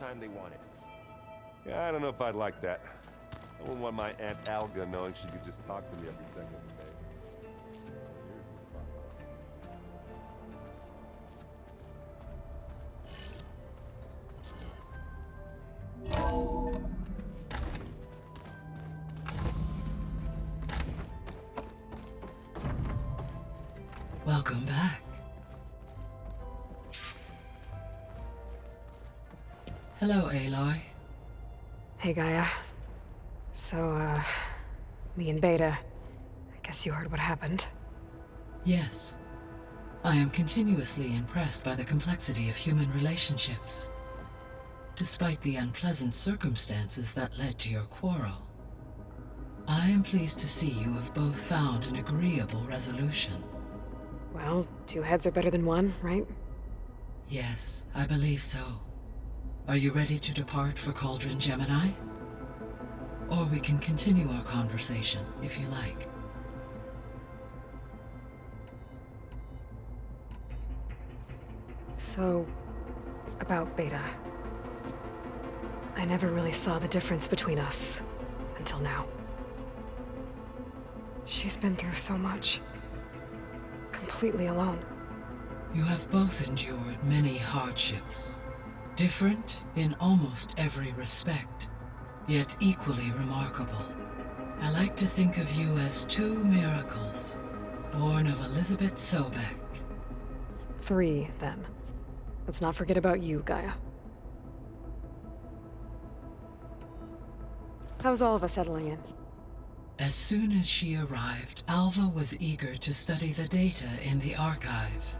time they want it. Yeah, I don't know if I'd like that. I wouldn't want my Aunt Alga knowing she could just talk to me every second of the day. Welcome back. Hello, Aloy. Hey, Gaia. So, me and Beta, I guess you heard what happened. Yes. I am continuously impressed by the complexity of human relationships. Despite the unpleasant circumstances that led to your quarrel, I am pleased to see you have both found an agreeable resolution. Well, two heads are better than one, right? Yes, I believe so. Are you ready to depart for Cauldron Gemini? Or we can continue our conversation, if you like. So, about Beta. I never really saw the difference between us, until now. She's been through so much. Completely alone. You have both endured many hardships. Different in almost every respect, yet equally remarkable. I like to think of you as two miracles, born of Elizabeth Sobek. 3, then. Let's not forget about you, Gaia. How's all of us settling in? As soon as she arrived, Alva was eager to study the data in the archive.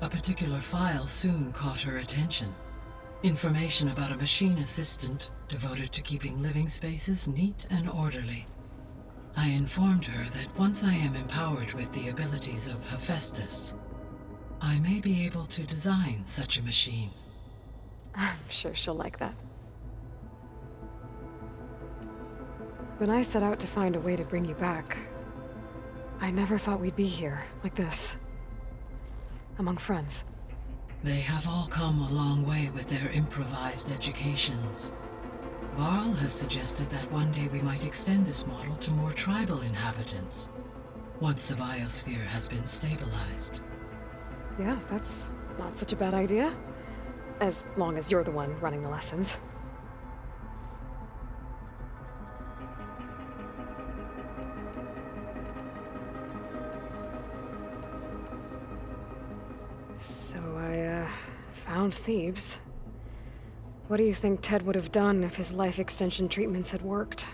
A particular file soon caught her attention. Information about a machine assistant devoted to keeping living spaces neat and orderly. I informed her that once I am empowered with the abilities of Hephaestus, I may be able to design such a machine. I'm sure she'll like that. When I set out to find a way to bring you back, I never thought we'd be here, like this. Among friends. They have all come a long way with their improvised educations. Varl has suggested that one day we might extend this model to more tribal inhabitants, once the biosphere has been stabilized. Yeah, that's not such a bad idea. As long as you're the one running the lessons. So I, found Thebes. What do you think Ted would have done if his life extension treatments had worked?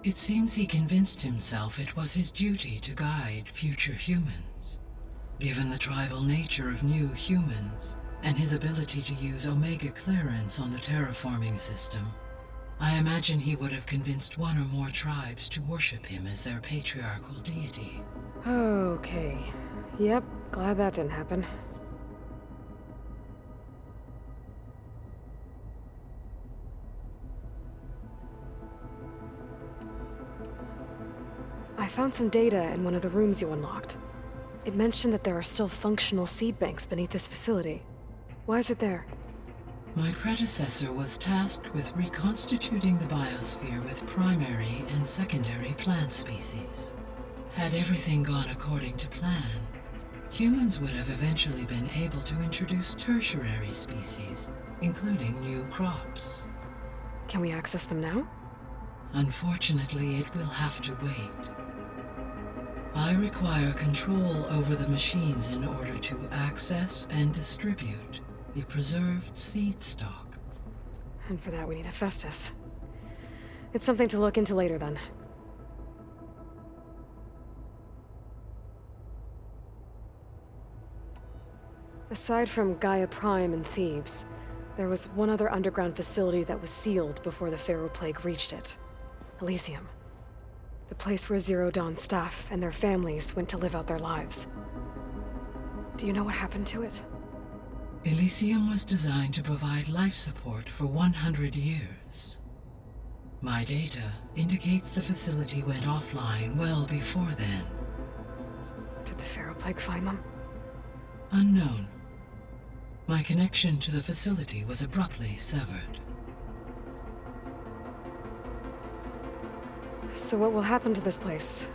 It seems he convinced himself it was his duty to guide future humans. Given the tribal nature of new humans, and his ability to use Omega clearance on the terraforming system, I imagine he would have convinced one or more tribes to worship him as their patriarchal deity. Okay. Yep, glad that didn't happen. I found some data in one of the rooms you unlocked. It mentioned that there are still functional seed banks beneath this facility. Why is it there? My predecessor was tasked with reconstituting the biosphere with primary and secondary plant species. Had everything gone according to plan, humans would have eventually been able to introduce tertiary species, including new crops. Can we access them now? Unfortunately, it will have to wait. I require control over the machines in order to access and distribute the preserved seed stock. And for that we need Hephaestus. It's something to look into later then. Aside from Gaia Prime and Thebes, there was one other underground facility that was sealed before the Pharaoh Plague reached it. Elysium. The place where Zero Dawn staff and their families went to live out their lives. Do you know what happened to it? Elysium was designed to provide life support for 100 years. My data indicates the facility went offline well before then. Did the Pharaoh Plague find them? Unknown. My connection to the facility was abruptly severed. So what will happen to this place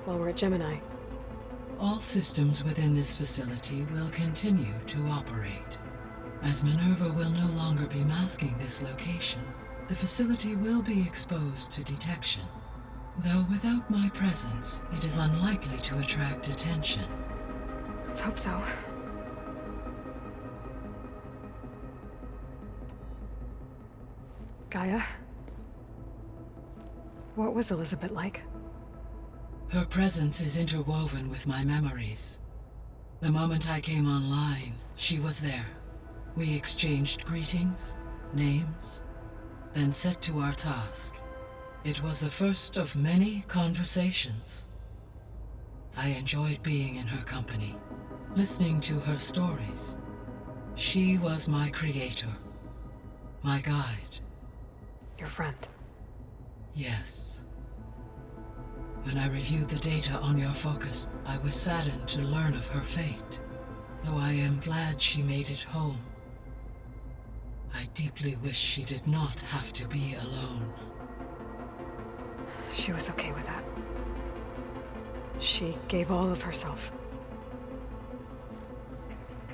while we're at Gemini? All systems within this facility will continue to operate. As Minerva will no longer be masking this location, the facility will be exposed to detection. Though without my presence, it is unlikely to attract attention. Let's hope so. Gaia? What was Elizabeth like? Her presence is interwoven with my memories. The moment I came online, she was there. We exchanged greetings, names, then set to our task. It was the first of many conversations. I enjoyed being in her company, listening to her stories. She was my creator, my guide. Your friend. Yes. When I reviewed the data on your focus, I was saddened to learn of her fate. Though I am glad she made it home. I deeply wish she did not have to be alone. She was okay with that. She gave all of herself.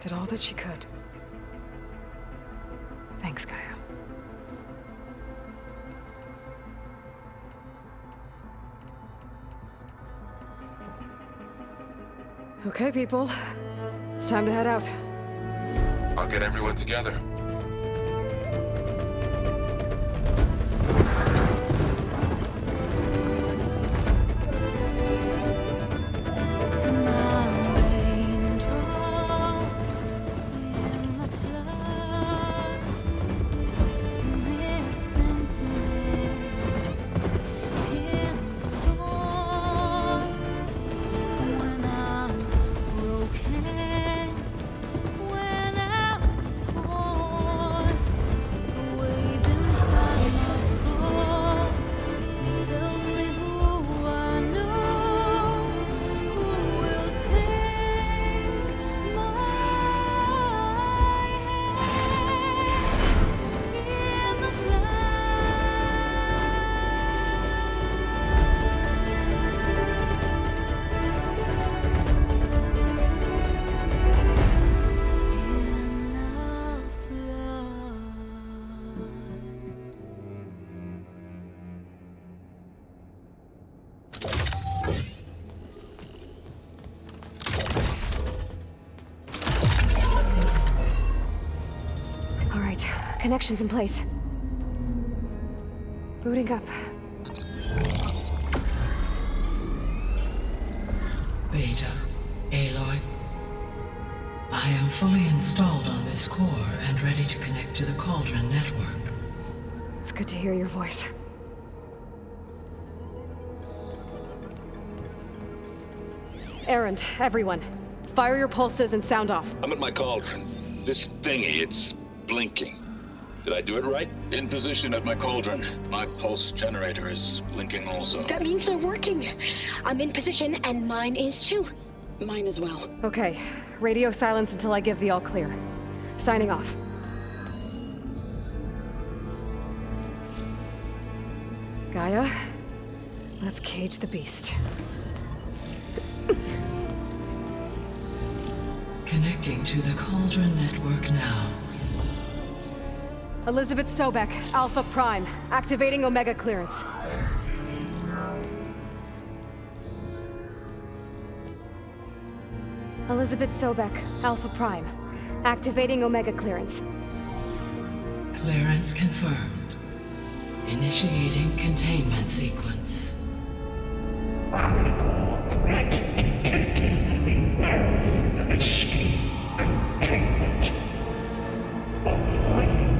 Did all that she could. Thanks, Gaia. Okay, people. It's time to head out. I'll get everyone together. Connections in place. Booting up. Beta, Aloy. I am fully installed on this core and ready to connect to the Cauldron network. It's good to hear your voice. Erend, everyone. Fire your pulses and sound off. I'm at my cauldron. This thingy, it's blinking. Did I do it right? In position at my cauldron. My pulse generator is blinking also. That means they're working. I'm in position, and mine is too. Mine as well. Okay. Radio silence until I give the all clear. Signing off. Gaia, let's cage the beast. Connecting to the Cauldron network now. Elizabeth Sobek, Alpha Prime, activating Omega clearance. Elizabeth Sobek, Alpha Prime, activating Omega clearance. Clearance confirmed. Initiating containment sequence. Critical threat detected. Environment escape containment. Applying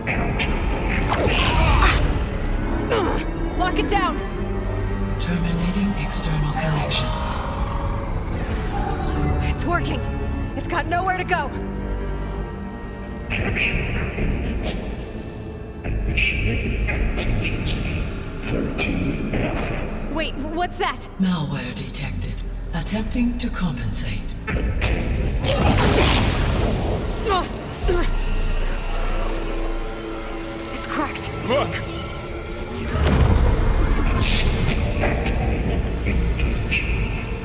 countermeasures. Lock it down! Terminating external connections. It's working! It's got nowhere to go! Capture imminent. Initiating contingency 13F. Wait, what's that? Malware detected. Attempting to compensate. Containment. It's cracked. Look!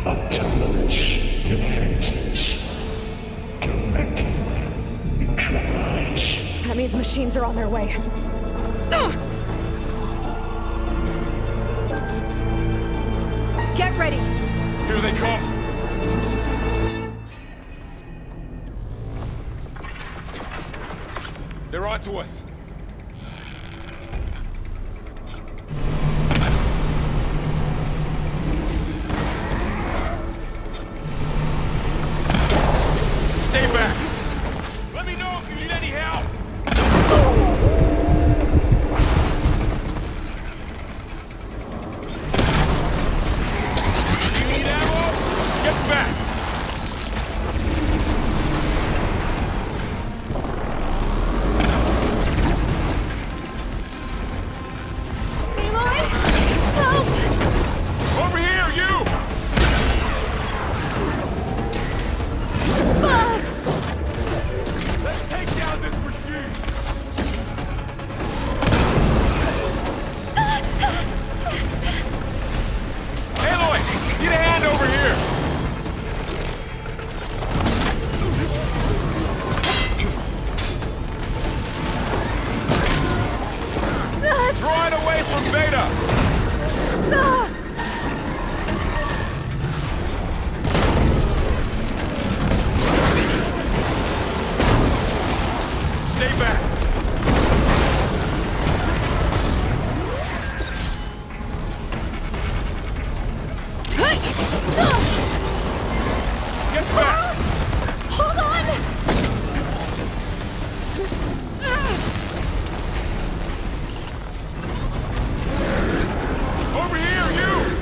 Autonomous defenses. Directive neutralize. That means machines are on their way. Get ready. Here they come! They're onto us! Stay back! Let me know if you need any help! You need ammo? Get back! Over here, you! Let's take down this machine! Aloy! Get a hand over here! Draw it away from Beta! Stay back! Get back! Hold on! Over here, you!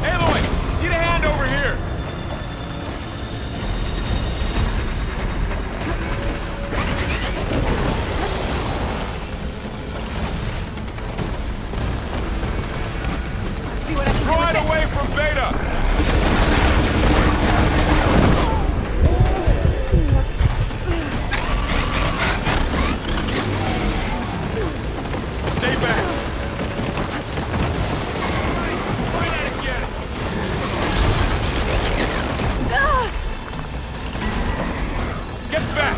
Aloy! Get a hand over here! See what I can do Draw with it this. away from Beta! Stay back! Try that again! Get back!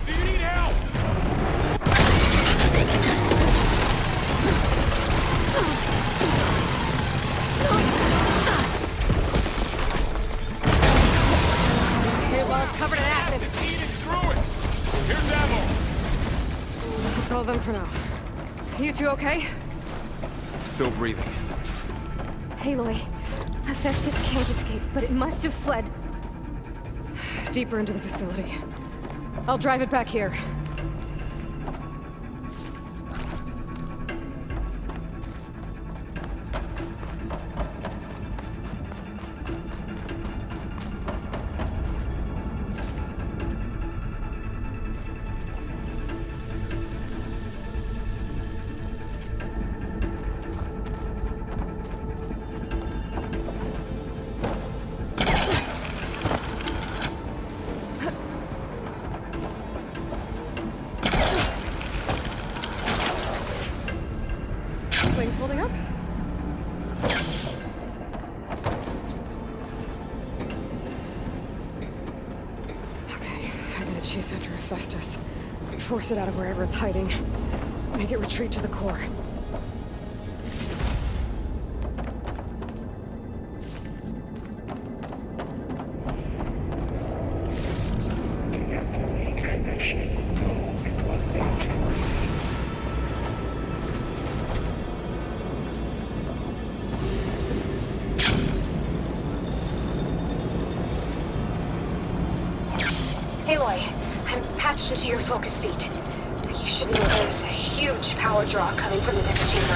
Do you need help? Okay, well, it's covered in acid. Just eat it through it! Here's ammo! That's all of them for now. You two okay? Still breathing. Aloy, Hephaestus can't escape, but it must have fled deeper into the facility. I'll drive it back here. Wings holding up? Okay, I'm gonna chase after Hephaestus. Force it out of wherever it's hiding. Make it retreat to the core. Deactivate connection. Mode 1.2. Aloy, I'm patched into your focus feed. You should know there's a huge power draw coming from the next chamber.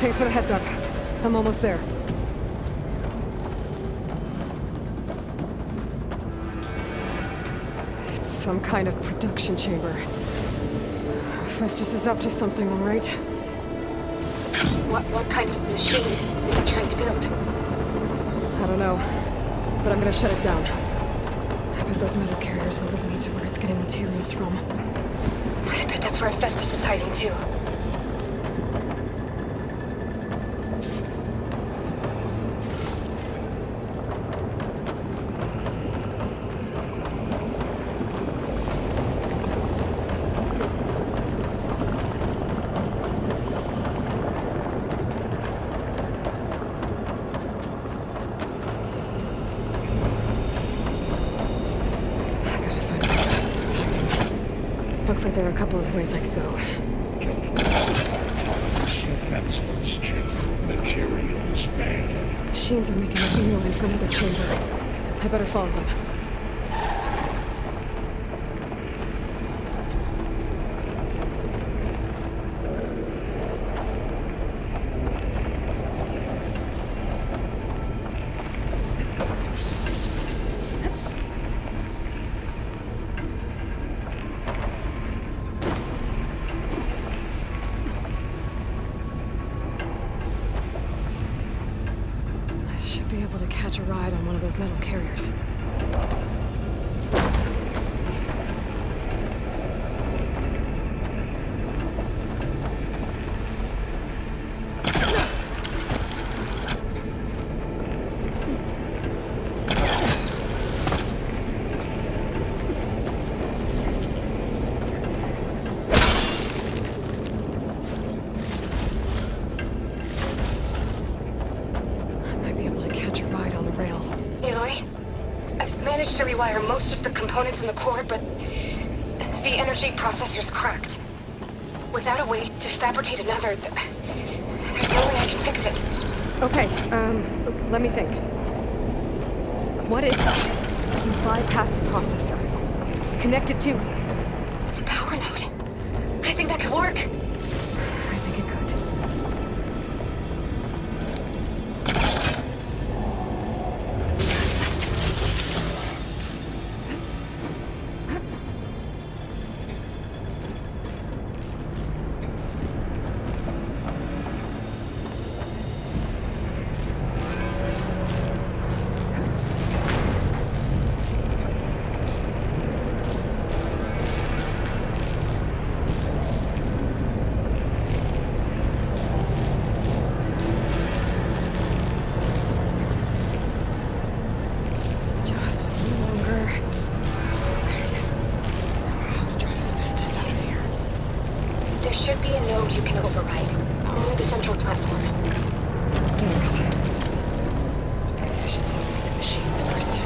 Thanks for the heads up. I'm almost there. It's some kind of production chamber. Festus is up to something, all right? What kind of machine is it trying to build? I don't know, but I'm gonna shut it down. I bet those metal carriers will lead me to where it's getting materials from. I bet that's where Festus is hiding too. Looks like there are a couple of ways I could go. Defenses chamber materials bank. Machines are making a beeline for another chamber. I better follow them. Be able to catch a ride on one of those metal carriers. Aloy, I've managed to rewire most of the components in the core, but the energy processor's cracked. Without a way to fabricate another, there's no way I can fix it. Okay, let me think. What if you bypass the processor? Connect it to... The power node. I think that could work. I think it could. There should be a node you can override near the central platform. Thanks. I should deal with these machines first.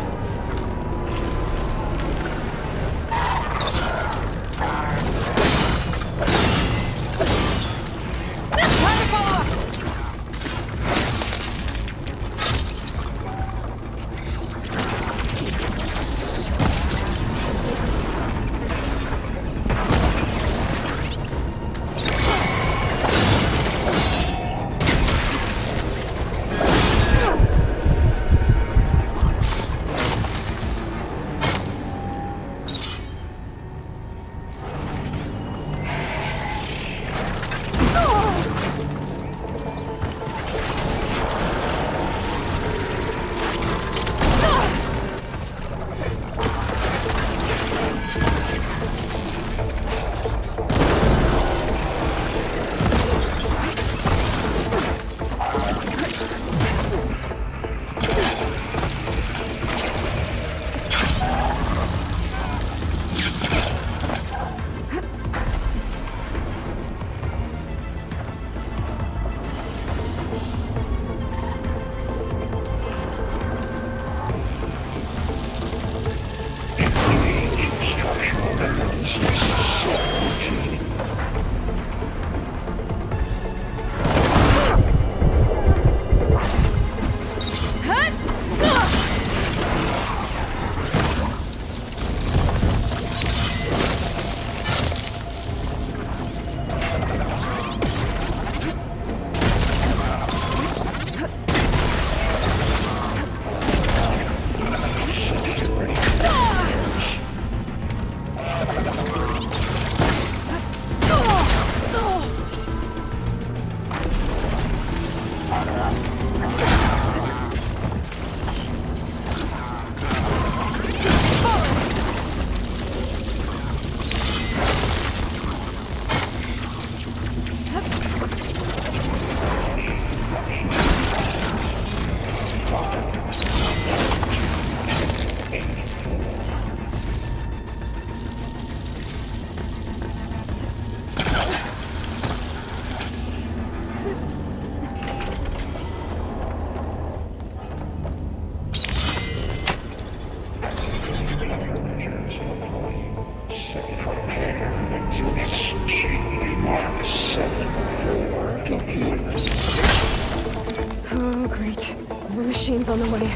on the way.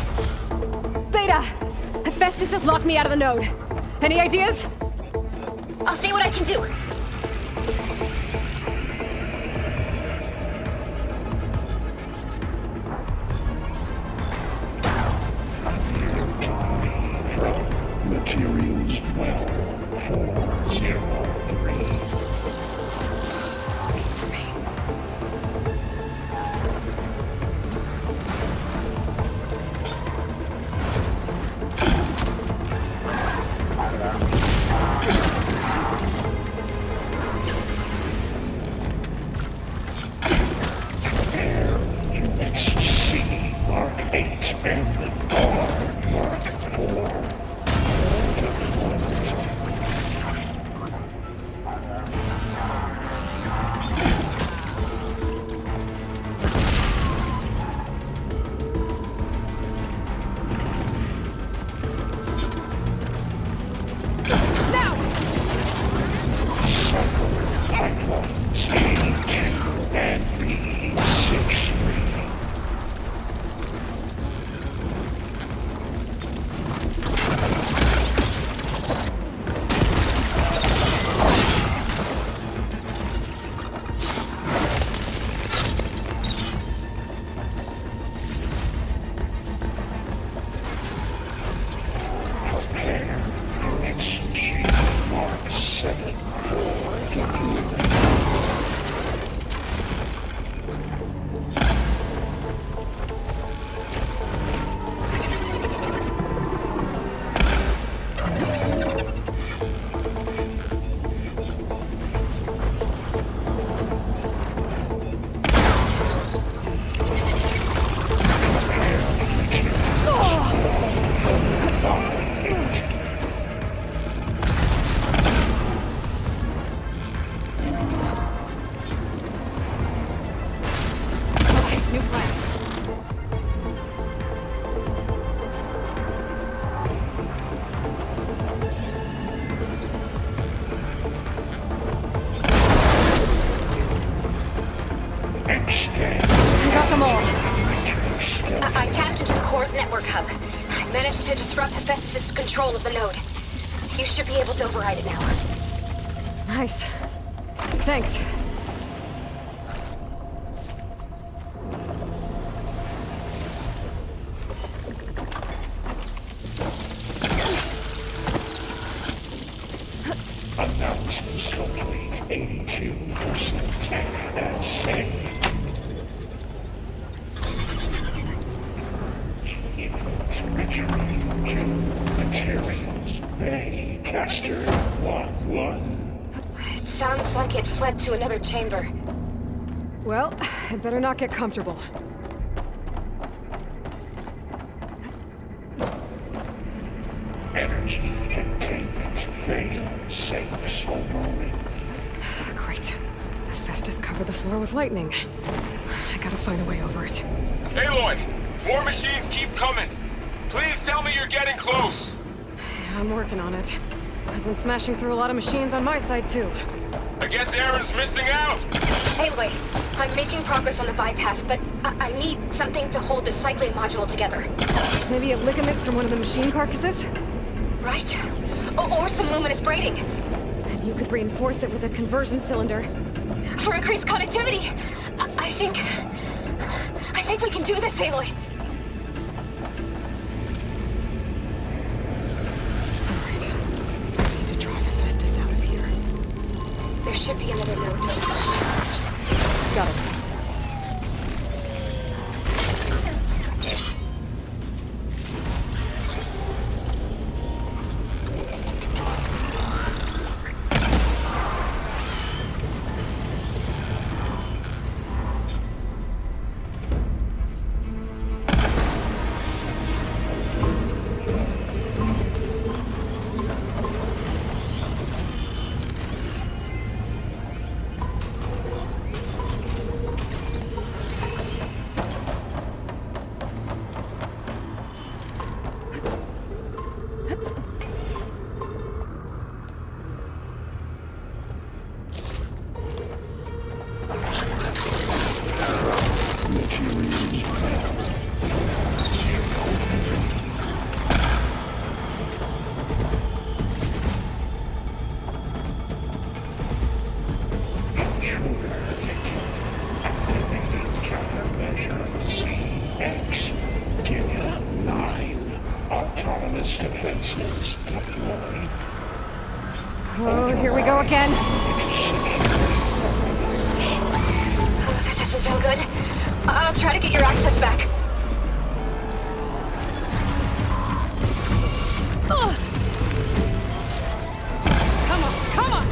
Beta! Hephaestus has locked me out of the node. Any ideas? I'll see what I can do. From materials 12403. Mark 8 and the R Mark 4. Cyclones A2 and B63. Mark 7 4 deployment. New plan. Extend. We got them all. I tapped into the core's network hub. I managed to disrupt Hephaestus' control of the node. You should be able to override it now. Nice. Thanks. Announcements complete. 82% and safe. Inventory 2 materials. Bay Caster 1-1. It sounds like it fled to another chamber. Well, I better not get comfortable. Energy containment fail safes overruled. Great. Hephaestus covered the floor with lightning. I gotta find a way over it. Aloy! More machines keep coming! Please tell me you're getting close! Yeah, I'm working on it. I've been smashing through a lot of machines on my side, too. I guess Aaron's missing out! Anyway, I'm making progress on the bypass, but I need something to hold the cycling module together. Maybe a ligament from one of the machine carcasses? Right? Or some luminous braiding. And you could reinforce it with a conversion cylinder. For increased connectivity. I think we can do this, Aloy. Alright. I need to drive Hephaestus out of here. There should be another node to Got it. Autonomous defenses deployed. Oh, here we go again. Oh, that doesn't sound good. I'll try to get your access back. Come on, come on!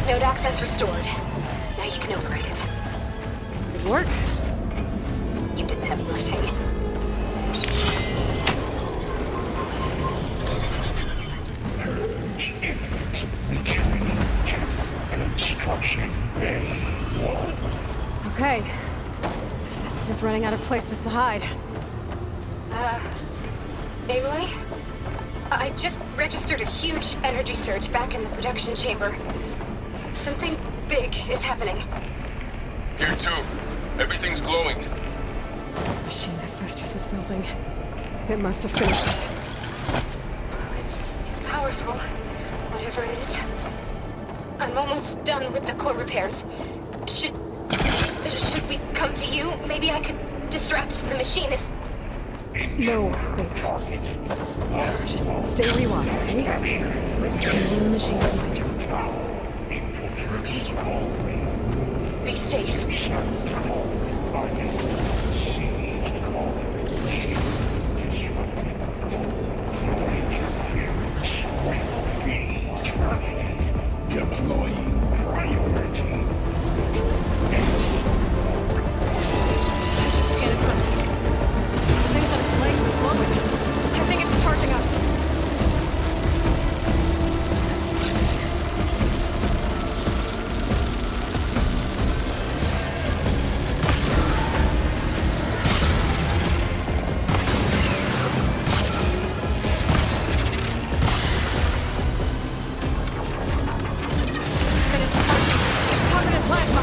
Node access restored. Now you can override it. Good work. You did the heavy lifting. Purge imminent. Returning to construction bay 1. Okay. Festus is running out of places to hide. Aloy? I just registered a huge energy surge back in the production chamber. Something big is happening. Here too. Everything's glowing. The machine that Festus was building. It must have finished it. It's powerful, whatever it is. I'm almost done with the core repairs. Should we come to you? Maybe I could distract the machine if... No, wait. Just stay where you are, okay? Handling the machine's my job. Okay. Be safe. Deploying priority. I should scan it first. This thing's on its legs and glowing. I think it's charging up. Finished charging. It's covered in plasma.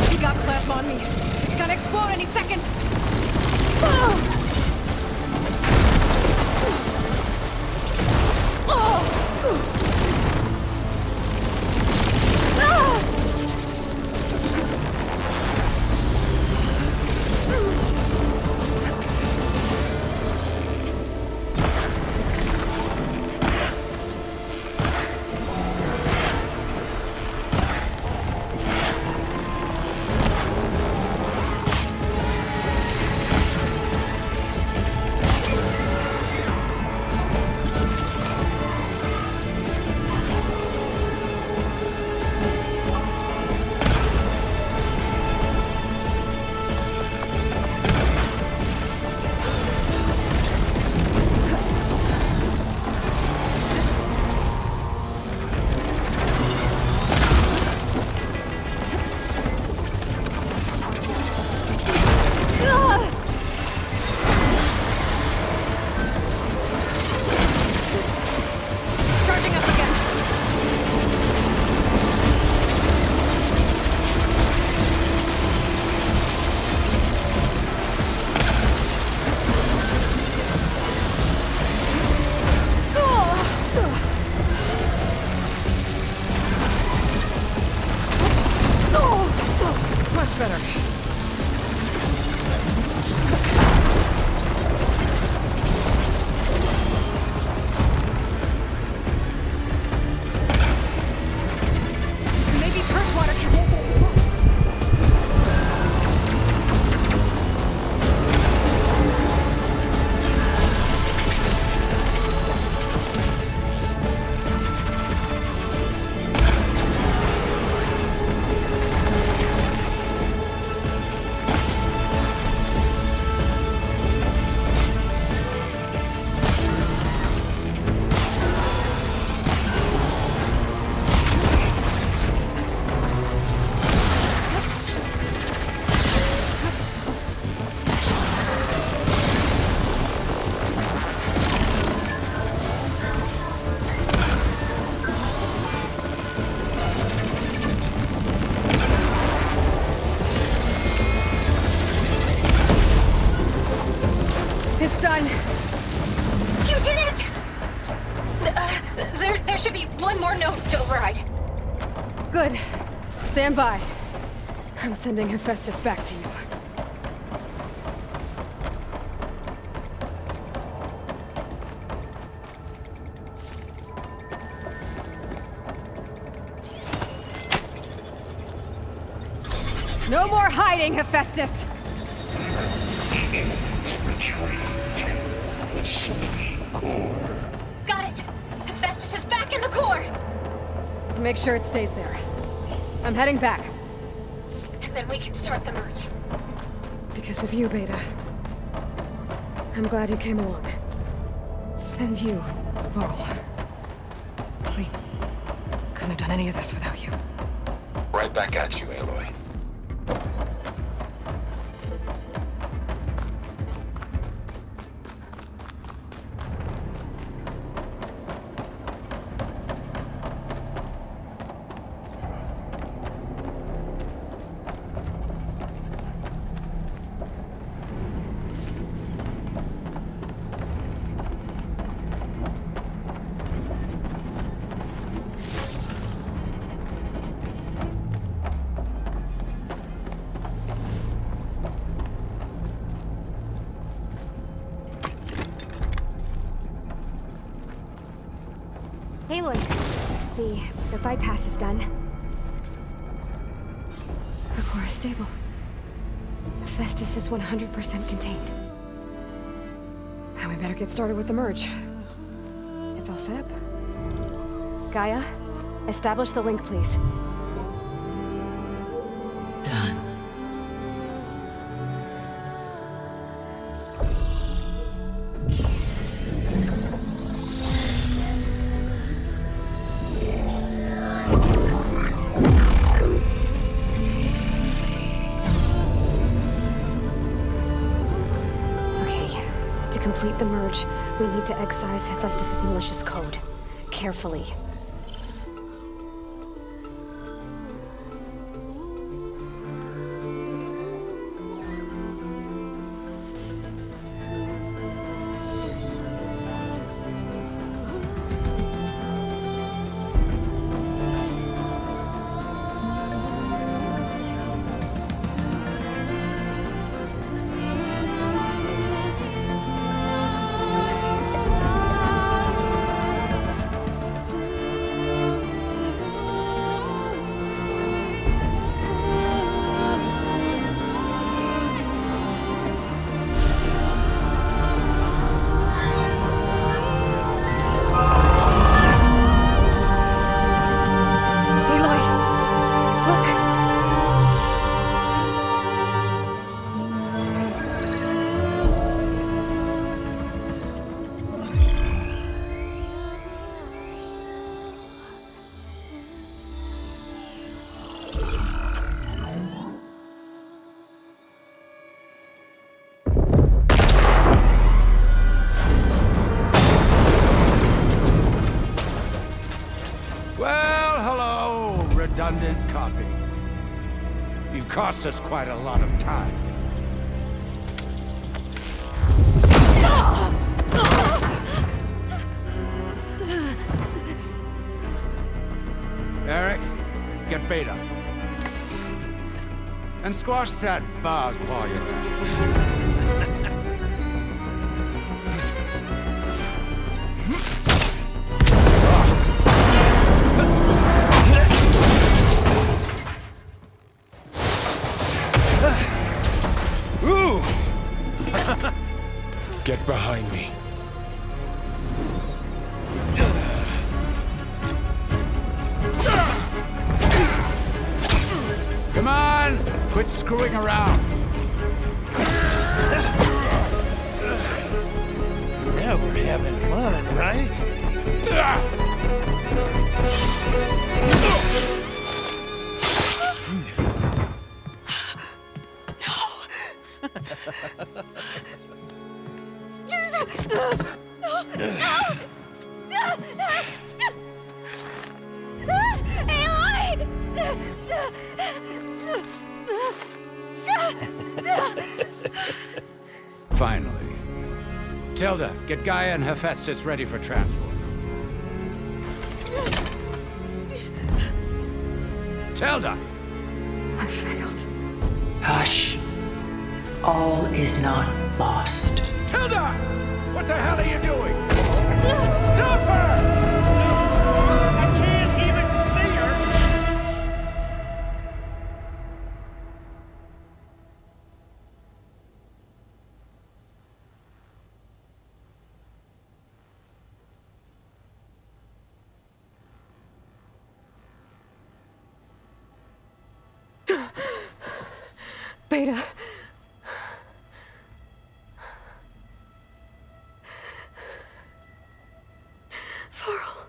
He got plasma on me. It's gonna explode any second. Oh! Much better. Maybe Perchwater can... It's done. You did it! There should be one more note to override. Good. Stand by. I'm sending Hephaestus back to you. No more hiding, Hephaestus! Got it! Hephaestus is back in the core! Make sure it stays there. I'm heading back. And then we can start the merge. Because of you, Beta. I'm glad you came along. And you, Varl. We couldn't have done any of this without you. Right back at you, Aloy. Aloy, the bypass is done. The core is stable. Hephaestus is 100% contained. And we better get started with the merge. It's all set up. Gaia, establish the link, please. Done. To complete the merge, we need to excise Hephaestus' malicious code. Carefully. Redundant copy. You cost us quite a lot of time. Eric, get Beta. And squash that bug while you're at it. Ooh! Get behind me. Come on! Quit screwing around. Yeah, we're having fun, right? Finally. Tilda, get Gaia and Hephaestus ready for transport. Tilda! I failed. Hush. All is not lost. Tilda! What the hell are you doing? Stop her! I can't even see her! Beta. Varl.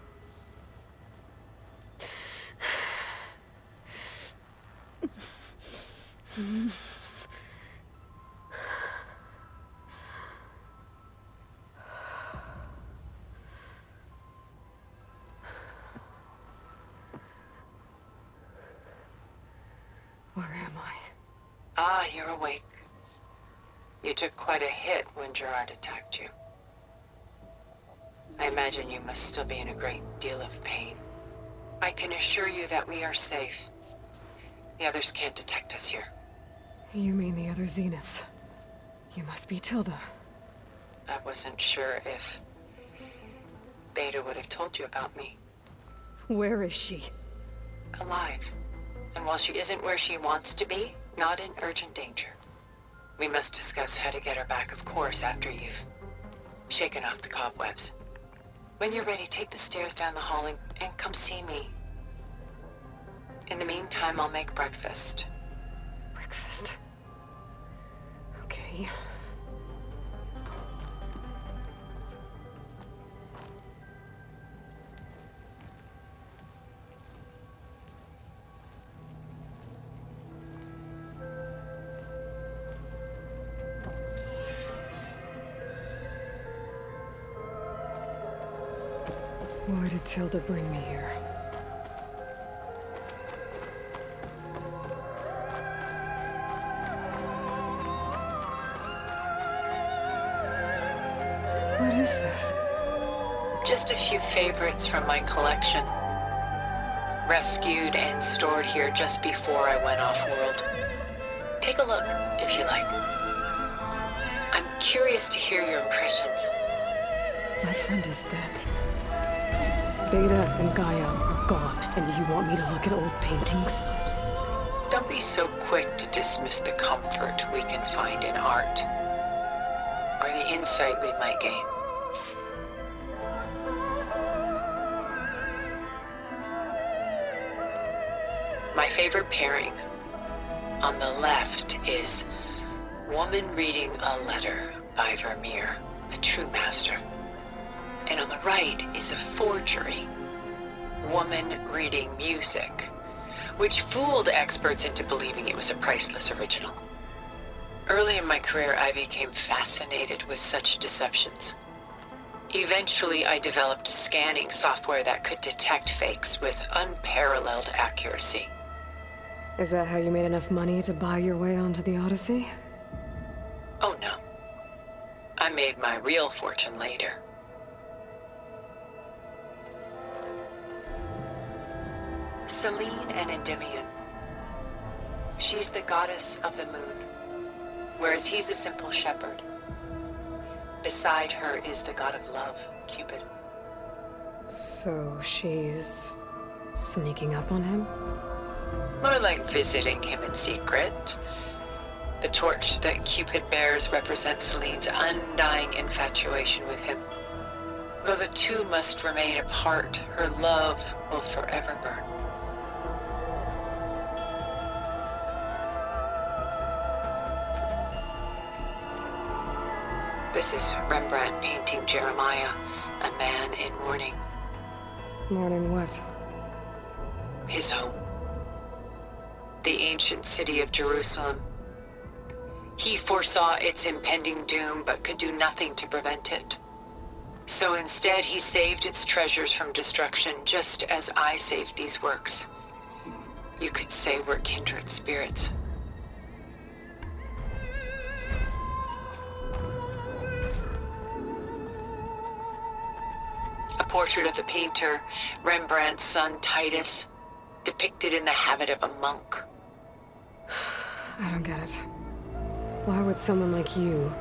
Where am I? Ah, you're awake. You took quite a hit when Gerard attacked you. I imagine you must still be in a great deal of pain. I can assure you that we are safe. The others can't detect us here. You mean the other Zeniths? You must be Tilda. I wasn't sure if Beta would have told you about me. Where is she? Alive. And while she isn't where she wants to be, not in urgent danger. We must discuss how to get her back, of course, after you've shaken off the cobwebs. When you're ready, take the stairs down the hall and come see me. In the meantime, I'll make breakfast. Breakfast. Okay. Why did Tilda bring me here? What is this? Just a few favorites from my collection. Rescued and stored here just before I went off-world. Take a look, if you like. I'm curious to hear your impressions. My friend is dead. Beta and Gaia are gone, and you want me to look at old paintings? Don't be so quick to dismiss the comfort we can find in art, or the insight we might gain. My favorite pairing on the left is Woman Reading a Letter by Vermeer, a true master. And on the right is a forgery, Woman Reading Music, which fooled experts into believing it was a priceless original. Early in my career, I became fascinated with such deceptions. Eventually, I developed scanning software that could detect fakes with unparalleled accuracy. Is that how you made enough money to buy your way onto the Odyssey? Oh no. I made my real fortune later. Celine and Endymion. She's the goddess of the moon, whereas he's a simple shepherd. Beside her is the god of love, Cupid. So she's sneaking up on him? More like visiting him in secret. The torch that Cupid bears represents Celine's undying infatuation with him. Though the two must remain apart, her love will forever burn. This is Rembrandt painting Jeremiah, a man in mourning. Mourning what? His home. The ancient city of Jerusalem. He foresaw its impending doom, but could do nothing to prevent it. So instead, he saved its treasures from destruction, just as I saved these works. You could say we're kindred spirits. A portrait of the painter, Rembrandt's son Titus, depicted in the habit of a monk. I don't get it. Why would someone like you,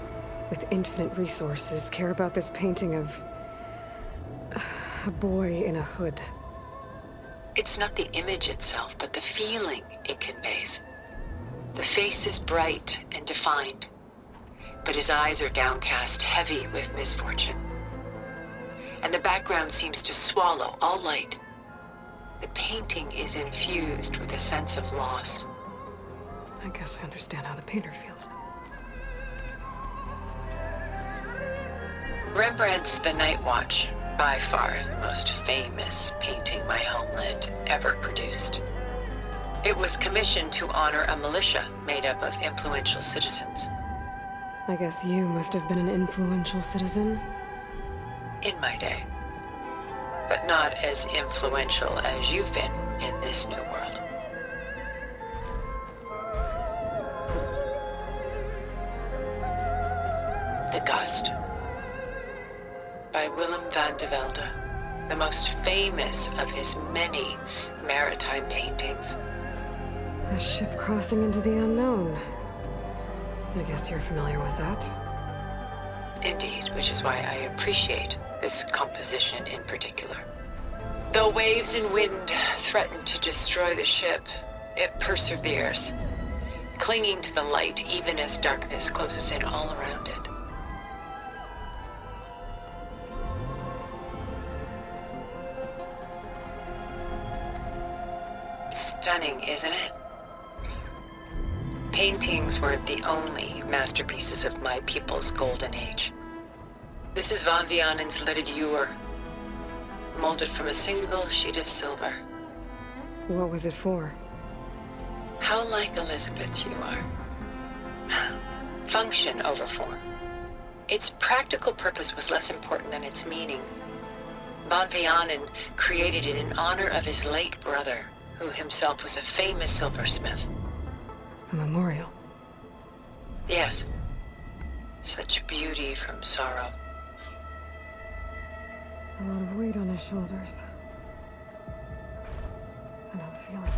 with infinite resources, care about this painting of a boy in a hood? It's not the image itself, but the feeling it conveys. The face is bright and defined, but his eyes are downcast, heavy with misfortune. And the background seems to swallow all light. The painting is infused with a sense of loss. I guess I understand how the painter feels. Rembrandt's The Night Watch, by far the most famous painting my homeland ever produced. It was commissioned to honor a militia made up of influential citizens. I guess you must have been an influential citizen? In my day. But not as influential as you've been in this new world. The Gust, by Willem van de Velde, the most famous of his many maritime paintings. A ship crossing into the unknown. I guess you're familiar with that. Indeed, which is why I appreciate this composition in particular. Though waves and wind threaten to destroy the ship, it perseveres, clinging to the light even as darkness closes in all around it. Stunning, isn't it? Paintings weren't the only masterpieces of my people's golden age. This is Van Vianen's Leaded Ewer, molded from a single sheet of silver. What was it for? How like Elizabeth you are. Function over form. Its practical purpose was less important than its meaning. Van Vianen created it in honor of his late brother, who himself was a famous silversmith. A memorial? Yes. Such beauty from sorrow. A lot of weight on his shoulders. I know the feeling.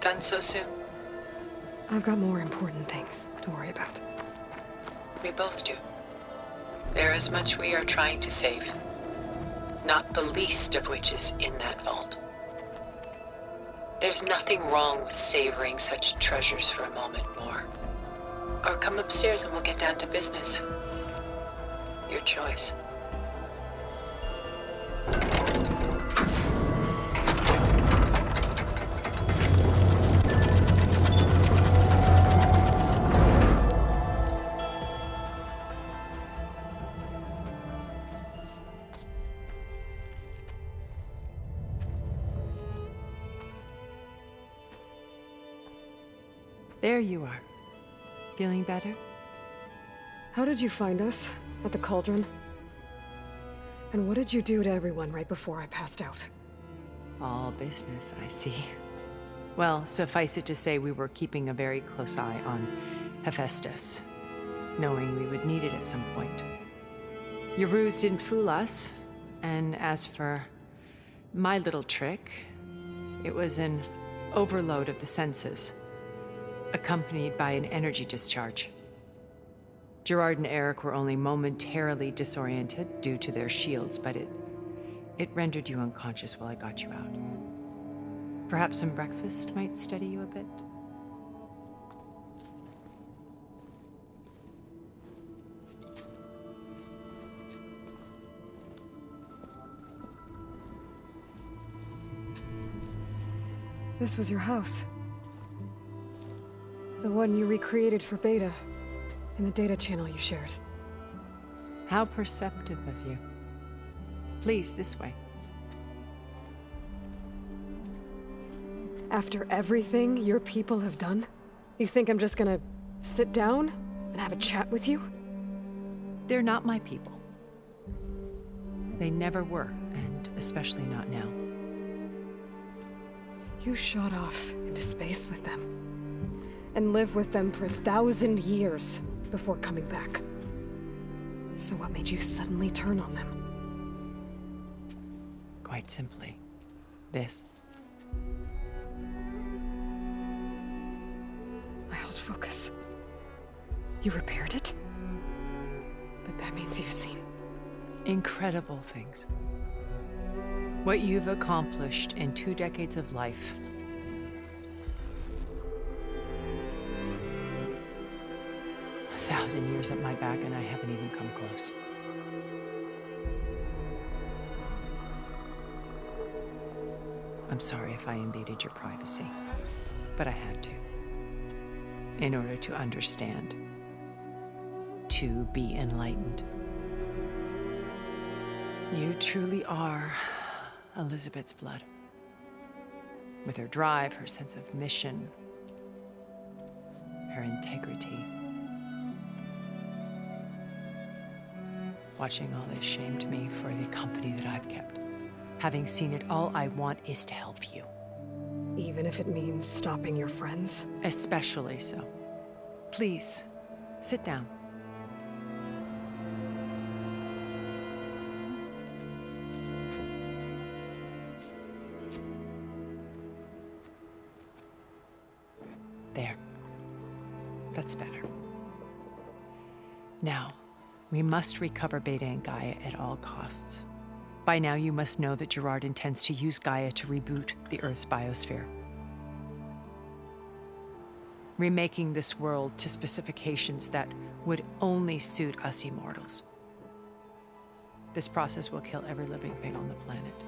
Done so soon? I've got more important things to worry about. We both do. There is much we are trying to save. Not the least of which is in that vault. There's nothing wrong with savoring such treasures for a moment more. Or come upstairs and we'll get down to business. Your choice. There you are. Feeling better? How did you find us? At the Cauldron? And what did you do to everyone right before I passed out? All business, I see. Well, suffice it to say we were keeping a very close eye on Hephaestus, knowing we would need it at some point. Your ruse didn't fool us, and as for my little trick, It was an overload of the senses, accompanied by an energy discharge. Gerard and Eric were only momentarily disoriented due to their shields, but it rendered you unconscious while I got you out. Perhaps some breakfast might steady you a bit? This was your house. The one you recreated for Beta, in the data channel you shared. How perceptive of you. Please, this way. After everything your people have done, you think I'm just gonna sit down and have a chat with you? They're not my people. They never were, and especially not now. You shot off into space with them, and lived with them for 1,000 years before coming back. So what made you suddenly turn on them? Quite simply, this. I held focus. You repaired it? But that means you've seen incredible things. What you've accomplished in 2 decades of life. A 1,000 years at my back, and I haven't even come close. I'm sorry if I invaded your privacy, but I had to. In order to understand. To be enlightened. You truly are Elizabeth's blood. With her drive, her sense of mission, her integrity. Watching all this shamed me for the company that I've kept. Having seen it, all I want is to help you. even if it means stopping your friends? Especially so. Please, sit down. There. That's better. Now, we must recover Beta and Gaia at all costs. By now, you must know that Gerard intends to use Gaia to reboot the Earth's biosphere. Remaking this world to specifications that would only suit us immortals. This process will kill every living thing on the planet.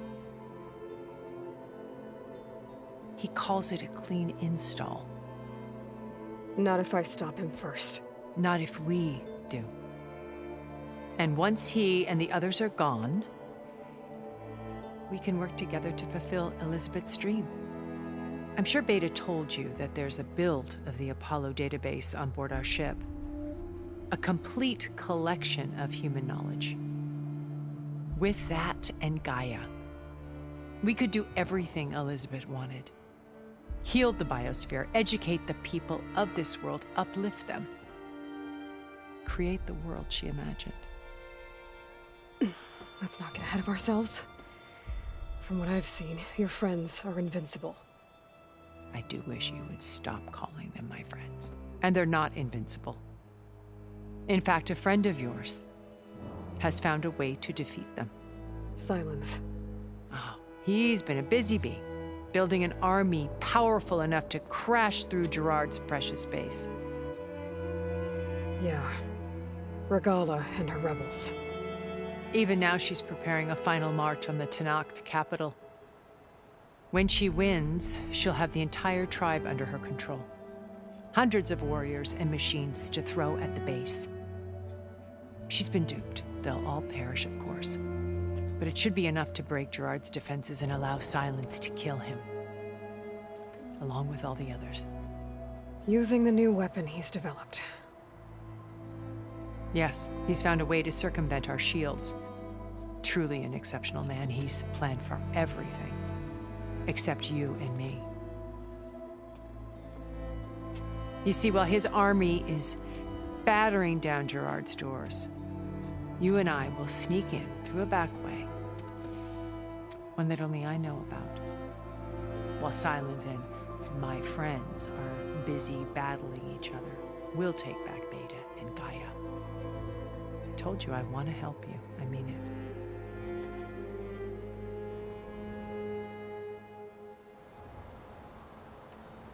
He calls it a clean install. Not if I stop him first. Not if we do. And once he and the others are gone, we can work together to fulfill Elizabeth's dream. I'm sure Beta told you that there's a build of the Apollo database on board our ship. A complete collection of human knowledge. With that and Gaia, we could do everything Elizabeth wanted. Heal the biosphere, educate the people of this world, uplift them. Create the world she imagined. Let's not get ahead of ourselves. From what I've seen, your friends are invincible. I do wish you would stop calling them my friends. And they're not invincible. In fact, a friend of yours has found a way to defeat them. Silence. Oh, he's been a busy bee, building an army powerful enough to crash through Gerard's precious base. Yeah. Regala and her rebels. Even now, she's preparing a final march on the Tenakth capital. When she wins, she'll have the entire tribe under her control. Hundreds of warriors and machines to throw at the base. She's been duped. They'll all perish, of course. But it should be enough to break Gerard's defenses and allow Silence to kill him. Along with all the others. Using the new weapon he's developed. Yes, he's found a way to circumvent our shields. Truly an exceptional man. He's planned for everything. Except you and me. You see, while his army is battering down Gerard's doors, you and I will sneak in through a back way. One that only I know about. while Sylens and my friends are busy battling each other. We'll take back Beta and Gaia. I told you I want to help you. I mean it.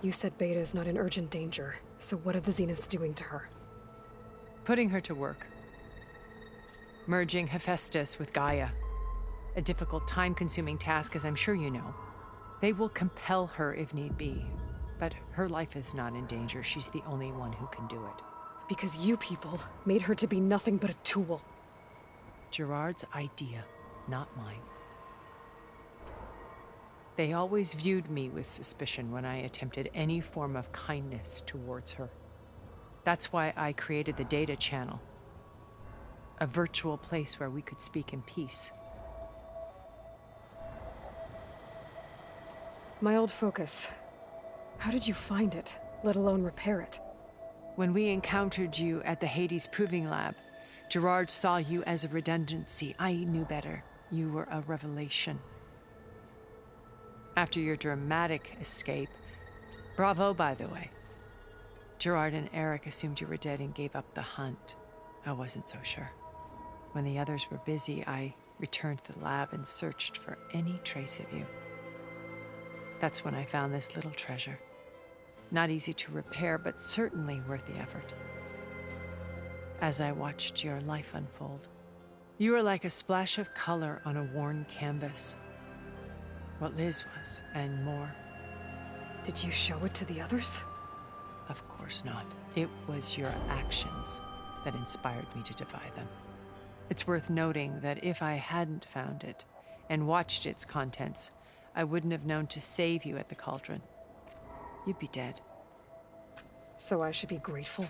You said Beta is not in urgent danger, so what are the Zeniths doing to her? Putting her to work. Merging Hephaestus with Gaia. A difficult, time-consuming task, as I'm sure you know. They will compel her if need be. But her life is not in danger. She's the only one who can do it. Because you people made her to be nothing but a tool. Gerard's idea, not mine. They always viewed me with suspicion when I attempted any form of kindness towards her. That's why I created the Data Channel. A virtual place where we could speak in peace. My old focus. How did you find it, let alone repair it? When we encountered you at the Hades Proving Lab, Gerard saw you as a redundancy. I knew better. You were a revelation. After your dramatic escape, bravo, by the way. Gerard and Eric assumed you were dead and gave up the hunt. I wasn't so sure. When the others were busy, I returned to the lab and searched for any trace of you. That's when I found this little treasure. Not easy to repair, but certainly worth the effort. As I watched your life unfold, you were like a splash of color on a worn canvas. What Liz was, and more. Did you show it to the others? Of course not. It was your actions that inspired me to defy them. It's worth noting that if I hadn't found it and watched its contents, I wouldn't have known to save you at the Cauldron. You'd be dead. So I should be grateful?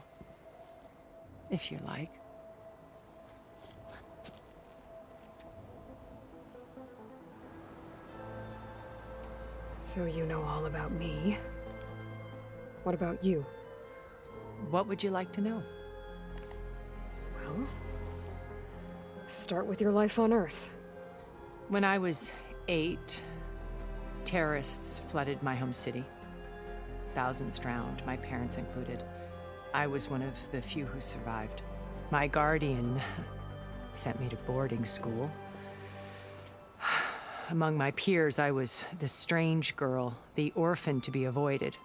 If you like. So you know all about me. What about you? What would you like to know? Well, start with your life on Earth. When I was 8, terrorists flooded my home city. Thousands drowned, my parents included. I was one of the few who survived. My guardian sent me to boarding school. Among my peers, I was the strange girl, the orphan to be avoided.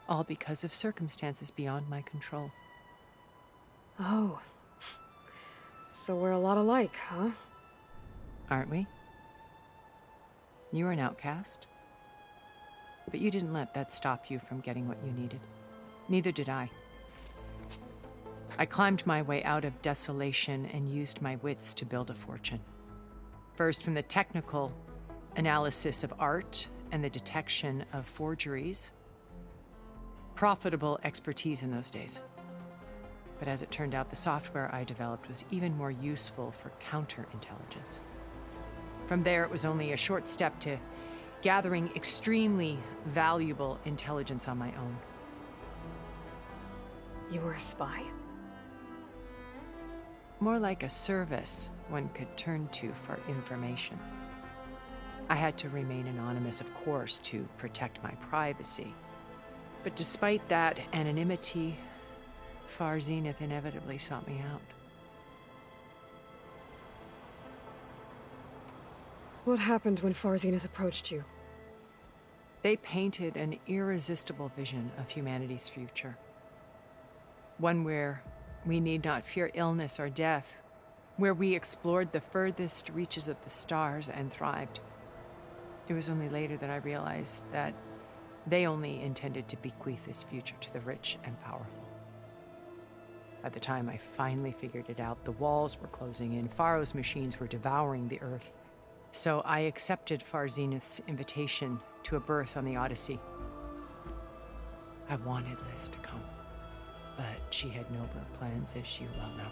All because of circumstances beyond my control. Oh. So we're a lot alike, huh? Aren't we? You were an outcast. But you didn't let that stop you from getting what you needed. Neither did I. I climbed my way out of desolation and used my wits to build a fortune. First, from the technical analysis of art and the detection of forgeries. Profitable expertise in those days. But as it turned out, the software I developed was even more useful for counterintelligence. From there, it was only a short step to gathering extremely valuable intelligence on my own. You were a spy? More like a service one could turn to for information. I had to remain anonymous, of course, to protect my privacy. But despite that anonymity, Far Zenith inevitably sought me out. What happened when Far Zenith approached you? They painted an irresistible vision of humanity's future. One where we need not fear illness or death, where we explored the furthest reaches of the stars and thrived. It was only later that I realized that they only intended to bequeath this future to the rich and powerful. By the time I finally figured it out, the walls were closing in, Pharaoh's machines were devouring the Earth. So I accepted Far Zenith's invitation to a berth on the Odyssey. I wanted Liz to come, but she had nobler plans, as you well know.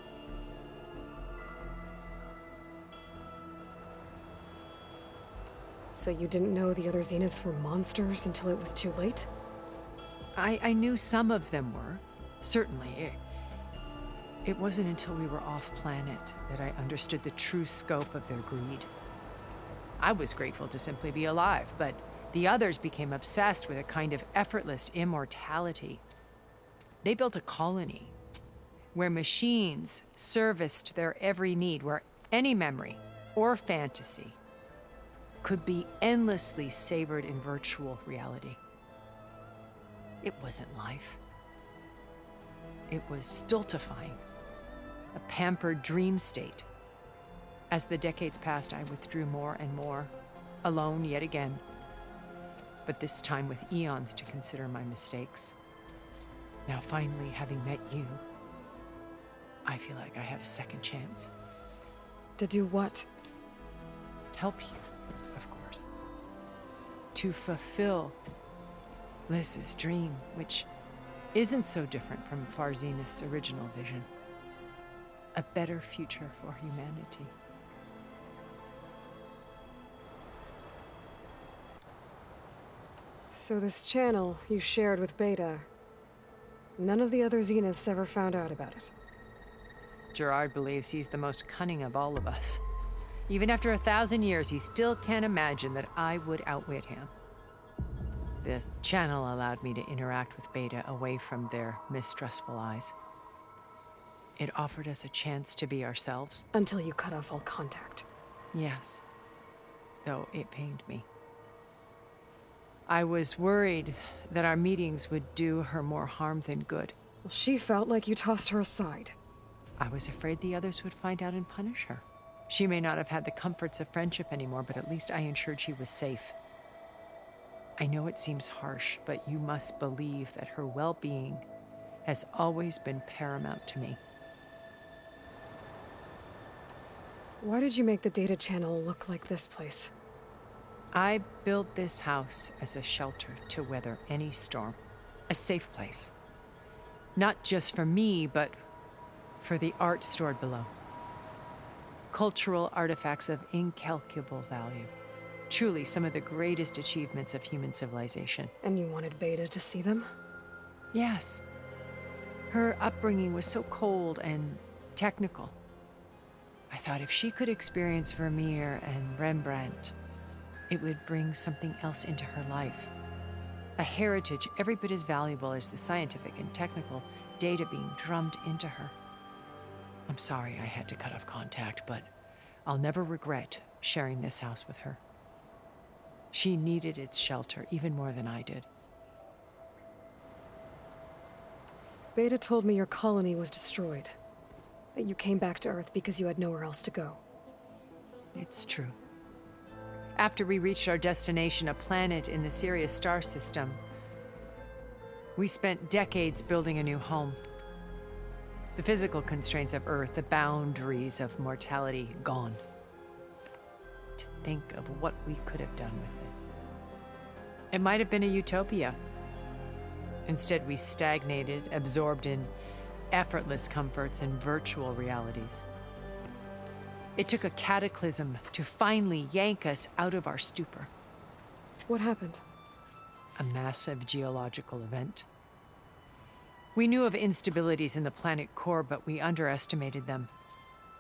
So you didn't know the other Zeniths were monsters until it was too late? I knew some of them were, certainly. It wasn't until we were off-planet that I understood the true scope of their greed. I was grateful to simply be alive, but The others became obsessed with a kind of effortless immortality. They built a colony where machines serviced their every need, where any memory or fantasy could be endlessly savored in virtual reality. It wasn't life. It was stultifying, a pampered dream state. As the decades passed, I withdrew more and more, alone yet again, but this time with eons to consider my mistakes. Now finally, having met you, I feel like I have a second chance. To do what? Help you, of course. To fulfill Liz's dream, which isn't so different from Far Zenith's original vision. A better future for humanity. So this channel you shared with Beta, none of the other Zeniths ever found out about it. Gerard believes he's the most cunning of all of us. Even after 1,000 years, he still can't imagine that I would outwit him. The channel allowed me to interact with Beta away from their mistrustful eyes. It offered us a chance to be ourselves. Until you cut off all contact. Yes, though it pained me. I was worried that our meetings would do her more harm than good. Well, she felt like you tossed her aside. I was afraid the others would find out and punish her. She may not have had the comforts of friendship anymore, but at least I ensured she was safe. I know it seems harsh, but you must believe that her well-being has always been paramount to me. Why did you make the data channel look like this place? I built this house as a shelter to weather any storm. A safe place. Not just for me, but for the art stored below. Cultural artifacts of incalculable value. Truly some of the greatest achievements of human civilization. And you wanted Beta to see them? Yes. Her upbringing was so cold and technical. I thought if she could experience Vermeer and Rembrandt, it would bring something else into her life. A heritage every bit as valuable as the scientific and technical data being drummed into her. I'm sorry I had to cut off contact, but I'll never regret sharing this house with her. She needed its shelter even more than I did. Beta told me your colony was destroyed. That you came back to Earth because you had nowhere else to go. It's true. After we reached our destination, a planet in the Sirius star system, we spent decades building a new home. The physical constraints of Earth, the boundaries of mortality, gone. To think of what we could have done with it. It might have been a utopia. Instead, we stagnated, absorbed in effortless comforts and virtual realities. It took a cataclysm to finally yank us out of our stupor. What happened? A massive geological event. We knew of instabilities in the planet core, but we underestimated them.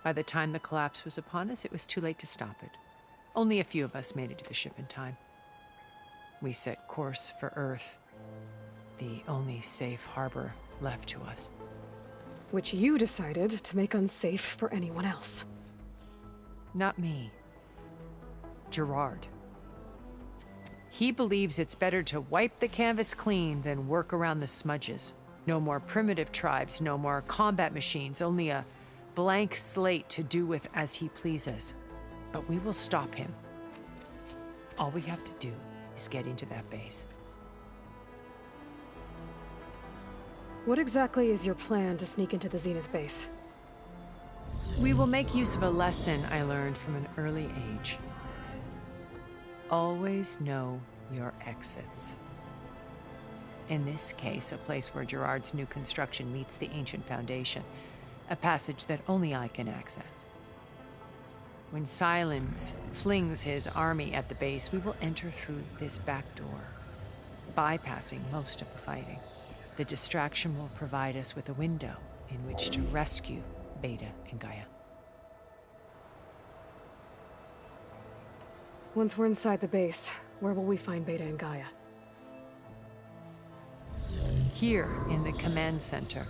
By the time the collapse was upon us, it was too late to stop it. Only a few of us made it to the ship in time. We set course for Earth, the only safe harbor left to us. Which you decided to make unsafe for anyone else. Not me. Gerard. He believes it's better to wipe the canvas clean than work around the smudges. No more primitive tribes, no more combat machines, only a blank slate to do with as he pleases. But we will stop him. All we have to do is get into that base. What exactly is your plan to sneak into the Zenith base? We will make use of a lesson I learned from an early age. Always know your exits. In this case, a place where Gerard's new construction meets the ancient foundation, a passage that only I can access. When Silence flings his army at the base, we will enter through this back door, bypassing most of the fighting. The distraction will provide us with a window in which to rescue Beta and Gaia. Once we're inside the base, Where will we find Beta and Gaia? Here in the command center.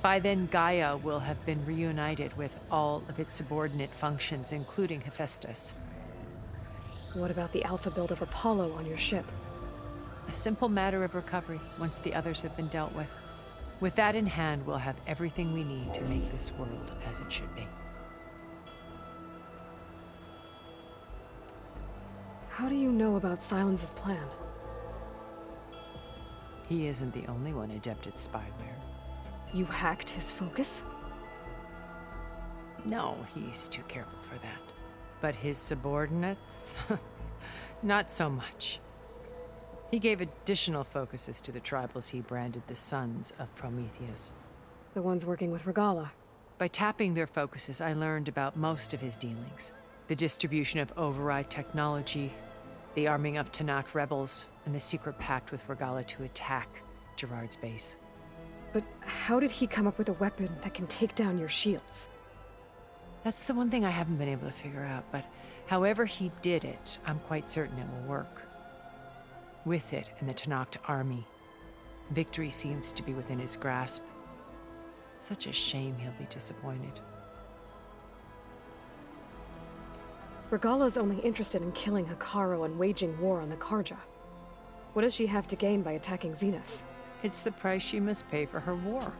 By then, Gaia will have been reunited with all of its subordinate functions, including Hephaestus. What about the Alpha build of Apollo on your ship? A simple matter of recovery once the others have been dealt with. With that in hand, we'll have everything we need to make this world as it should be. How do you know about Silence's plan? He isn't the only one adept at spyware. You hacked his focus? No, he's too careful for that. But his subordinates? Not so much. He gave additional focuses to the tribals he branded the Sons of Prometheus. The ones working with Regala. By tapping their focuses, I learned about most of his dealings. The distribution of override technology, the arming of Tanakh rebels, and the secret pact with Regala to attack Gerard's base. But how did he come up with a weapon that can take down your shields? That's the one thing I haven't been able to figure out, but however he did it, I'm quite certain it will work. With it and the Tanakh army, victory seems to be within his grasp. Such a shame he'll be disappointed. Regala's only interested in killing Hekarro and waging war on the Karja. What does she have to gain by attacking Zenith? It's the price she must pay for her war.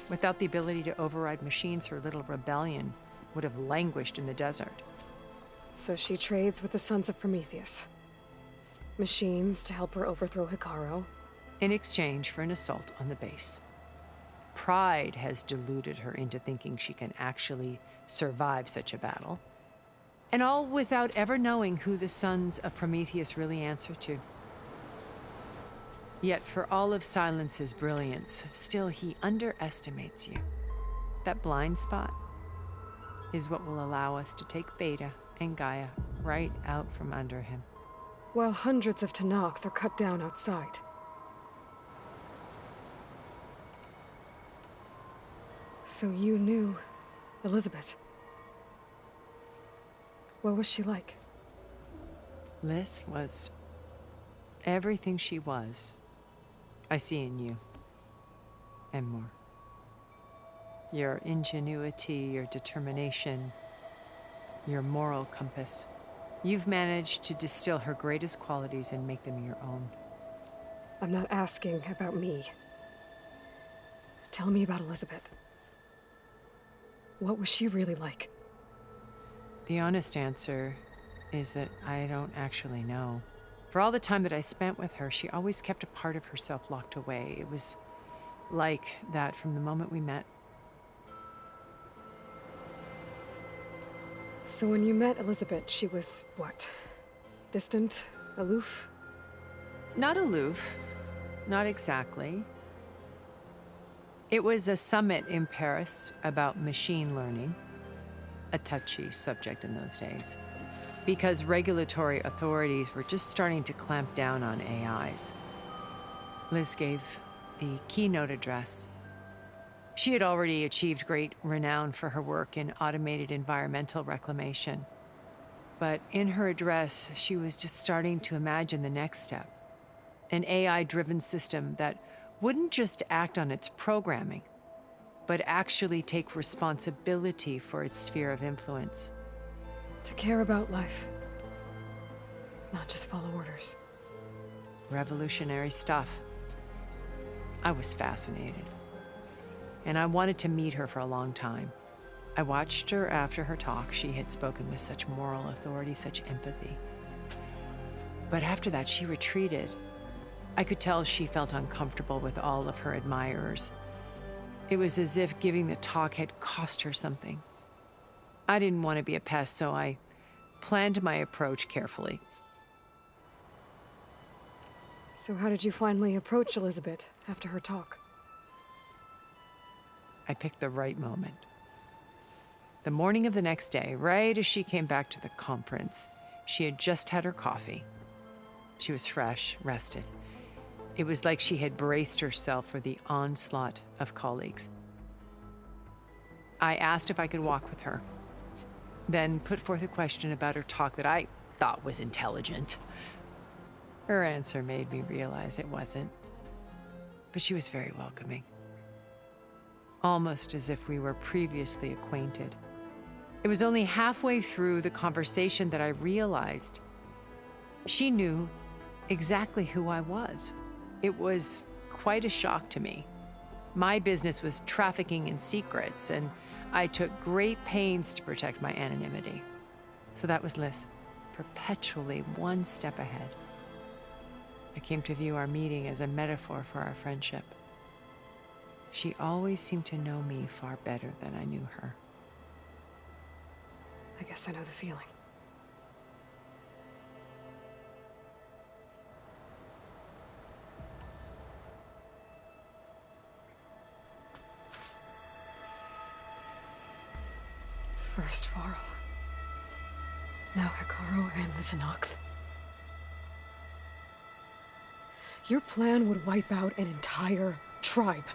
Without the ability to override machines, her little rebellion would have languished in the desert. So she trades with the Sons of Prometheus. Machines to help her overthrow Hekarro. In exchange for an assault on the base. Pride has deluded her into thinking she can actually survive such a battle. And all without ever knowing who the Sons of Prometheus really answer to. Yet for all of Silence's brilliance, still he underestimates you. That blind spot is what will allow us to take Beta and Gaia right out from under him. While hundreds of Tanakh are cut down outside. So you knew Elizabeth. What was she like? Liz was everything she was. I see in you. And more. Your ingenuity, your determination, your moral compass. You've managed to distill her greatest qualities and make them your own. I'm not asking about me. Tell me about Elizabeth. What was she really like? The honest answer is that I don't actually know. For all the time that I spent with her, she always kept a part of herself locked away. It was like that from the moment we met. So when you met Elizabeth, she was what? Distant? Aloof? Not aloof. Not exactly. It was a summit in Paris about machine learning, a touchy subject in those days, because regulatory authorities were just starting to clamp down on AIs. Liz gave the keynote address. She had already achieved great renown for her work in automated environmental reclamation. But in her address, she was just starting to imagine the next step. An AI-driven system that wouldn't just act on its programming, but actually take responsibility for its sphere of influence. To care about life. Not just follow orders. Revolutionary stuff. I was fascinated. And I wanted to meet her for a long time. I watched her after her talk. She had spoken with such moral authority, such empathy. But after that, she retreated. I could tell she felt uncomfortable with all of her admirers. It was as if giving the talk had cost her something. I didn't want to be a pest, so I planned my approach carefully. So how did you finally approach Elizabeth after her talk? I picked the right moment. The morning of the next day, right as she came back to the conference, she had just had her coffee. She was fresh, rested. It was like she had braced herself for the onslaught of colleagues. I asked if I could walk with her, then put forth a question about her talk that I thought was intelligent. Her answer made me realize it wasn't. But she was very welcoming. Almost as if we were previously acquainted. It was only halfway through the conversation that I realized she knew exactly who I was. It was quite a shock to me. My business was trafficking in secrets, and I took great pains to protect my anonymity. So that was Liz, perpetually one step ahead. I came to view our meeting as a metaphor for our friendship. She always seemed to know me far better than I knew her. I guess I know the feeling. First Varl. Now Hekarro and the Tenakth. Your plan would wipe out an entire tribe.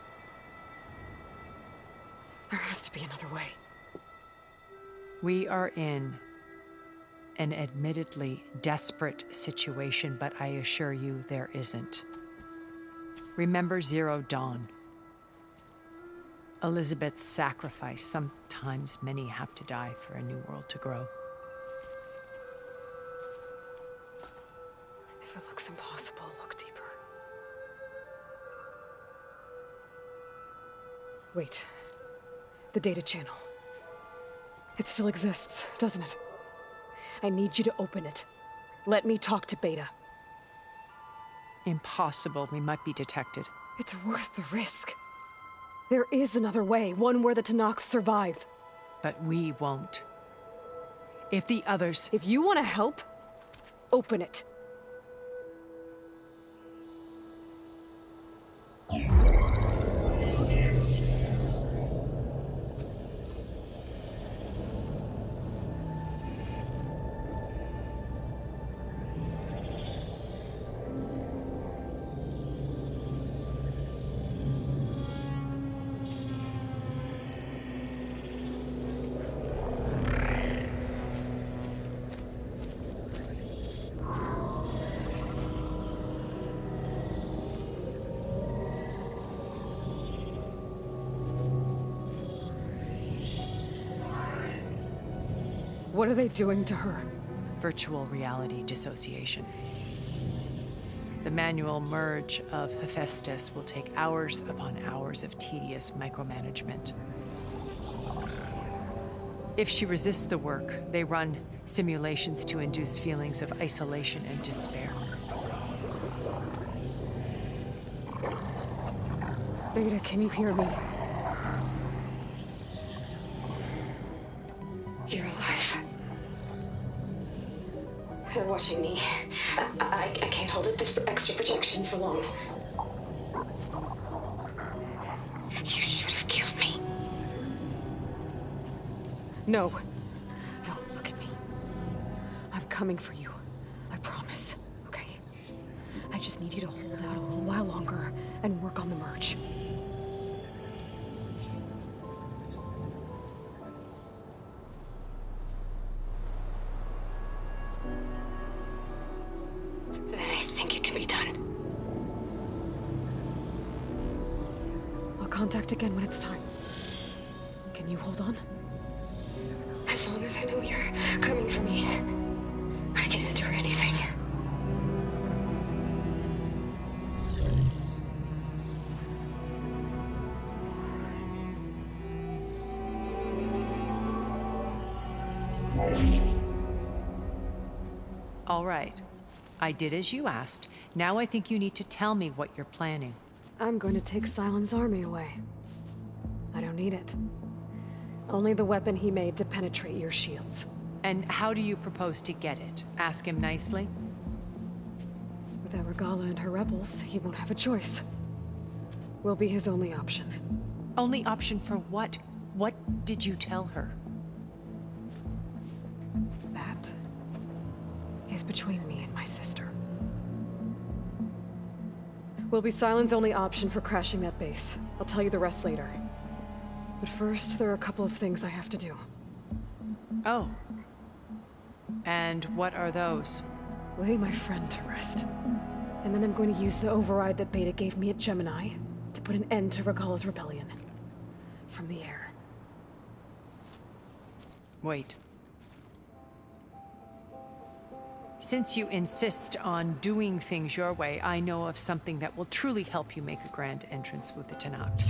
There has to be another way. We are in an admittedly desperate situation, but I assure you there isn't. Remember Zero Dawn. Elizabeth's sacrifice. Sometimes many have to die for a new world to grow. If it looks impossible, look deeper. Wait. The data channel. It still exists, doesn't it? I need you to open it. Let me talk to Beta. Impossible. We might be detected. It's worth the risk. There is another way, one where the Tenakth survive. But we won't. If the others... If you want to help, open it. What are they doing to her? Virtual reality dissociation. The manual merge of Hephaestus will take hours upon hours of tedious micromanagement. If she resists the work, they run simulations to induce feelings of isolation and despair. Beta, can you hear me? You're alive. They're watching me. I can't hold up this extra projection for long. You should have killed me. No. No, look at me. I'm coming for you. I promise. Okay? I just need you to hold out a little while longer and work on the merge. Then I think it can be done. I'll contact again when it's time. Can you hold on? As long as I know you're coming for me, I can endure anything. All right. I did as you asked. Now I think you need to tell me what you're planning. I'm going to take Sylens' army away. I don't need it. Only the weapon he made to penetrate your shields. And how do you propose to get it? Ask him nicely? With Evergala and her rebels, he won't have a choice. We'll be his only option. Only option for what? What did you tell her? That is between me and my sister. Will be Sylens' only option for crashing that base. I'll tell you the rest later. But first, there are a couple of things I have to do. Oh. And what are those? lay my friend to rest. And then I'm going to use the override that Beta gave me at Gemini to put an end to Regalla's rebellion. From the air. Wait. Since you insist on doing things your way, I know of something that will truly help you make a grand entrance with the Tenakth.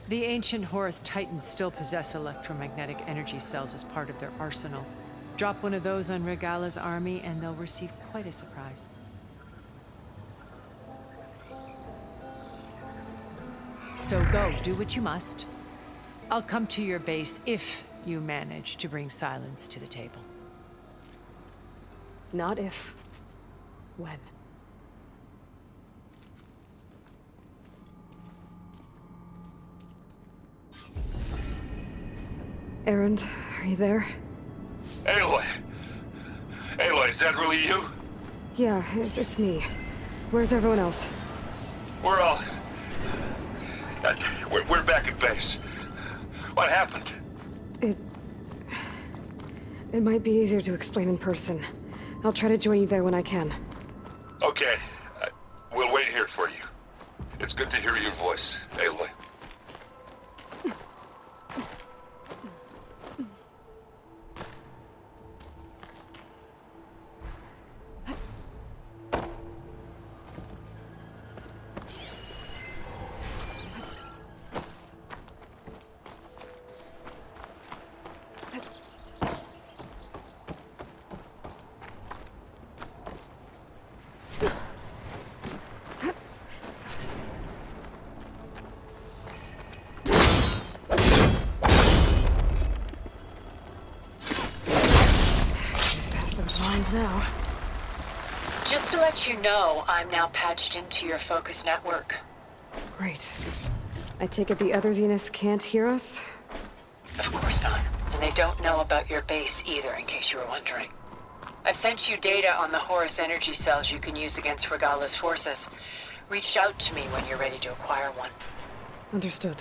The ancient Horus Titans still possess electromagnetic energy cells as part of their arsenal. Drop one of those on Regalla's army and they'll receive quite a surprise. So go, do what you must. I'll come to your base if you manage to bring silence to the table. Not if. When. Erend, are you there? Aloy! Aloy, is that really you? Yeah, it's me. Where's everyone else? We're all... we're back at base. What happened? It might be easier to explain in person. I'll try to join you there when I can. Okay. We'll wait here for you. It's good to hear your voice, Aloy. Now. Just to let you know, I'm now patched into your focus network. Great. I take it the other Zeniths can't hear us? Of course not. And they don't know about your base either, in case you were wondering. I've sent you data on the Horus energy cells you can use against Regalla's forces. Reach out to me when you're ready to acquire one. Understood.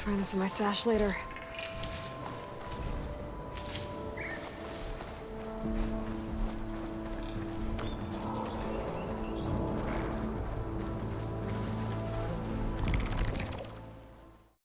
Find this in my stash later.